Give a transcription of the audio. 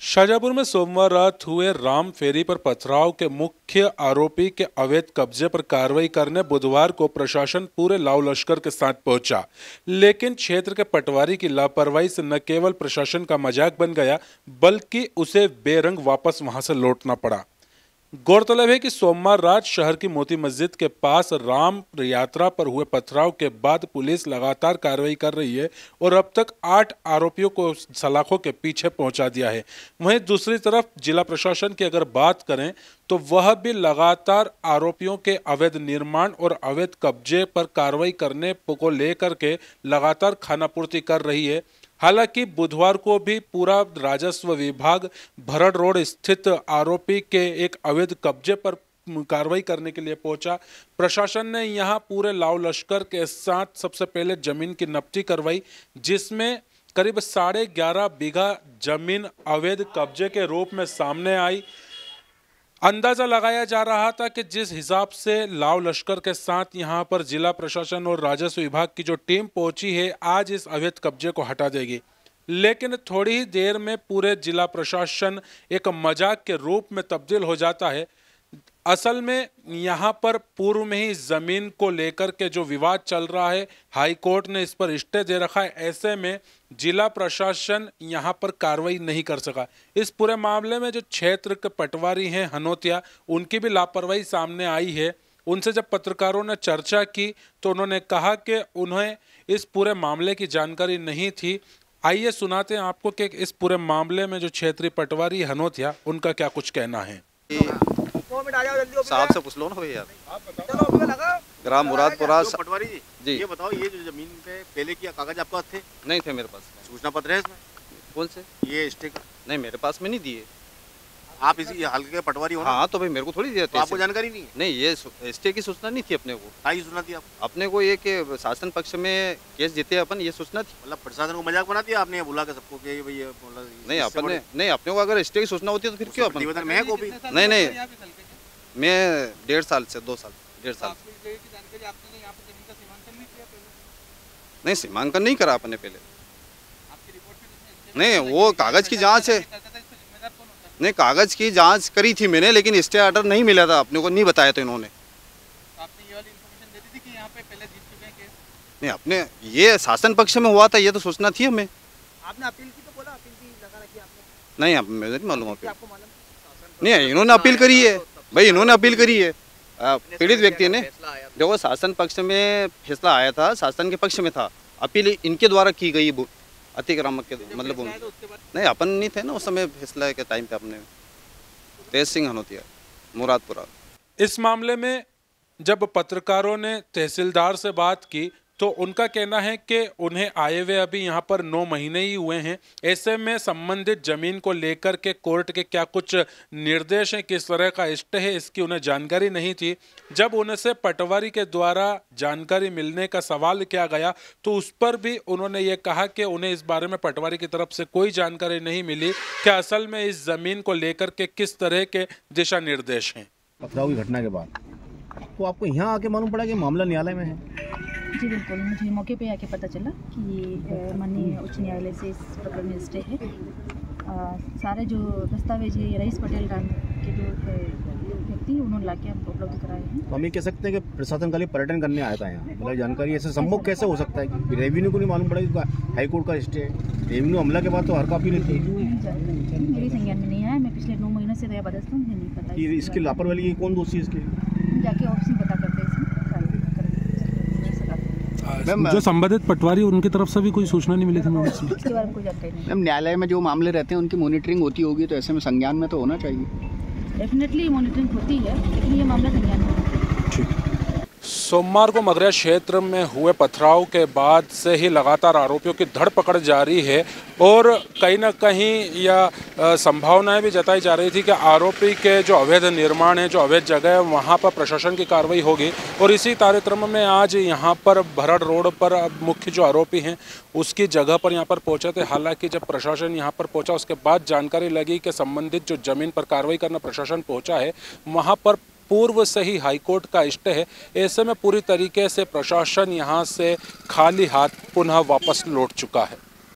शाजापुर में सोमवार रात हुए राम फेरी पर पथराव के मुख्य आरोपी के अवैध कब्जे पर कार्रवाई करने बुधवार को प्रशासन पूरे लाव लश्कर के साथ पहुंचा, लेकिन क्षेत्र के पटवारी की लापरवाही से न केवल प्रशासन का मजाक बन गया बल्कि उसे बेरंग वापस वहां से लौटना पड़ा। गौरतलब है कि सोमवार रात शहर की मोती मस्जिद के पास राम यात्रा पर हुए पथराव के बाद पुलिस लगातार कार्रवाई कर रही है और अब तक 8 आरोपियों को सलाखों के पीछे पहुंचा दिया है। वहीं दूसरी तरफ जिला प्रशासन की अगर बात करें तो वह भी लगातार आरोपियों के अवैध निर्माण और अवैध कब्जे पर कार्रवाई करने को लेकर के लगातार खानापूर्ति कर रही है। हालांकि बुधवार को भी पूरा राजस्व विभाग भरड़ रोड स्थित आरोपी के एक अवैध कब्जे पर कार्रवाई करने के लिए पहुंचा। प्रशासन ने यहां पूरे लाव लश्कर के साथ सबसे पहले जमीन की नपटी करवाई, जिसमें करीब 11.5 बीघा जमीन अवैध कब्जे के रूप में सामने आई। अंदाजा लगाया जा रहा था कि जिस हिसाब से लाव लश्कर के साथ यहां पर जिला प्रशासन और राजस्व विभाग की जो टीम पहुंची है, आज इस अवैध कब्जे को हटा देगी, लेकिन थोड़ी ही देर में पूरे जिला प्रशासन एक मजाक के रूप में तब्दील हो जाता है। असल में यहां पर पूर्व में ही जमीन को लेकर के जो विवाद चल रहा है, हाई कोर्ट ने इस पर स्टे दे रखा है। ऐसे में जिला प्रशासन यहां पर कार्रवाई नहीं कर सका। इस पूरे मामले में जो क्षेत्र के पटवारी हैं हनोतिया, उनकी भी लापरवाही सामने आई है। उनसे जब पत्रकारों ने चर्चा की तो उन्होंने कहा कि उन्हें इस पूरे मामले की जानकारी नहीं थी। आइए सुनाते हैं आपको कि इस पूरे मामले में जो क्षेत्रीय पटवारी हनोतिया, उनका क्या कुछ कहना है। साहब से पूछ लो ना भैया। ग्राम मुरादपुरा पटवारी जी, ये बताओ, ये जो जमीन पे पहले किया कागज आपके पास थे? नहीं थे मेरे पास। सूचना पत्र है इसमें? कौन से? ये स्टे का? नहीं, मेरे पास में नहीं दिए। आप इसी हल्के के पटवारी हो ना? हाँ, तो भाई मेरे को थोड़ी दिया। तो आपको जानकारी नहीं है? नहीं, ये स्टे की सूचना नहीं थी अपने को। ताकि सूचना थी आपको? अपने को ये कि शासन पक्ष में केस जीते अपन, ये सूचना थी। मतलब प्रशासन को मजाक बना दिया आपने, बुला के सबको कि भाई नहीं, अपने को अगर स्टे की सूचना होती है तो फिर क्यों अपन? निवेदन में है कॉपी? नहीं, मैं 1.5 साल से 2 साल 1.5 साल नहीं, सीमांकन नहीं करा अपने पहले। नहीं, वो कागज की जांच है। नहीं, कागज की जांच करी थी मैंने, लेकिन स्टे ऑर्डर नहीं मिला था, अपने को नहीं बताया था इन्होंने। नहीं, अपने ये शासन पक्ष में हुआ था, ये तो सूचना थी हमें। आपने अपील की तो बोला अपील की लगा रखी आपने? नहीं, अब मुझे नहीं मालूम अपील। नहीं, इन्होंने अपील करी है भाई, इन्होंने अपील करी है पीड़ित व्यक्ति ने। देखो, शासन पक्ष में फैसला आया था, शासन के पक्ष में था, अपील इनके द्वारा की गई अतिक्रमण के मतलब नहीं, अपन नहीं थे ना उस समय फैसला के टाइम पे। अपने तेज सिंह हनोतिया, मुरादपुरा। इस मामले में जब पत्रकारों ने तहसीलदार से बात की तो उनका कहना है कि उन्हें आए हुए अभी यहाँ पर 9 महीने ही हुए हैं। ऐसे में संबंधित जमीन को लेकर के कोर्ट के क्या कुछ निर्देश हैं, किस तरह का स्टे है, इसकी उन्हें जानकारी नहीं थी। जब उनसे पटवारी के द्वारा जानकारी मिलने का सवाल किया गया तो उस पर भी उन्होंने ये कहा कि उन्हें इस बारे में पटवारी की तरफ से कोई जानकारी नहीं मिली कि असल में इस जमीन को लेकर के किस तरह के दिशा निर्देश हैं। पथराव की घटना के बाद तो आपको यहाँ आके मालूम पड़ा कि मामला न्यायालय में है? जी बिल्कुल, मुझे मौके पे आके पता चला कि माननीय उच्च न्यायालय से इस प्रकरण में स्टे है। सारे जो दस्तावेज है रईस पटेल नाम के जो व्यक्ति उन्होंने लाके हमको उपलब्ध कराए हैं। तो हम ये कह सकते हैं कि प्रशासन खाली पर्यटन करने आया था यहाँ, मतलब जानकारी ऐसे संभव कैसे हो सकता है कि रेवेन्यू को नहीं मालूम पड़ा कि हाई कोर्ट का स्टे है? रेवेन्यू हमला के बाद तो हर काफी नहीं थी। मेरी संज्ञान में नहीं आया, मैं पिछले 9 महीने से गया बदस्त हूँ, मुझे नहीं पता इसकी लापरवाही कौन दोषी है इसके? जाके ऑफिस में पता करते हैं। जो संबंधित पटवारी उनकी तरफ से भी कोई सूचना नहीं मिली थी इसके बारे में कोई जानकारी नहीं। मैम, न्यायालय में जो मामले रहते हैं उनकी मॉनिटरिंग होती होगी, तो ऐसे में संज्ञान में तो होना चाहिए। डेफिनेटली मॉनिटरिंग होती है, लेकिन ये मामला संज्ञान में है। सोमवार को मगरिया क्षेत्र में हुए पथराव के बाद से ही लगातार आरोपियों की धरपकड़ जारी है और कहीं ना कहीं यह संभावनाएं भी जताई जा रही थी कि आरोपी के जो अवैध निर्माण है, जो अवैध जगह है, वहां पर प्रशासन की कार्रवाई होगी। और इसी कार्यक्रम में आज यहां पर भरड़ रोड पर मुख्य जो आरोपी हैं उसकी जगह पर यहां पर पहुंचे थे। हालांकि जब प्रशासन यहां पर पहुंचा उसके बाद जानकारी लगी कि संबंधित जो जमीन पर कार्रवाई करना प्रशासन पहुंचा है वहाँ पर पूर्व से ही हाईकोर्ट का स्टे है। ऐसे में पूरी तरीके से प्रशासन यहां से खाली हाथ पुनः वापस लौट चुका है।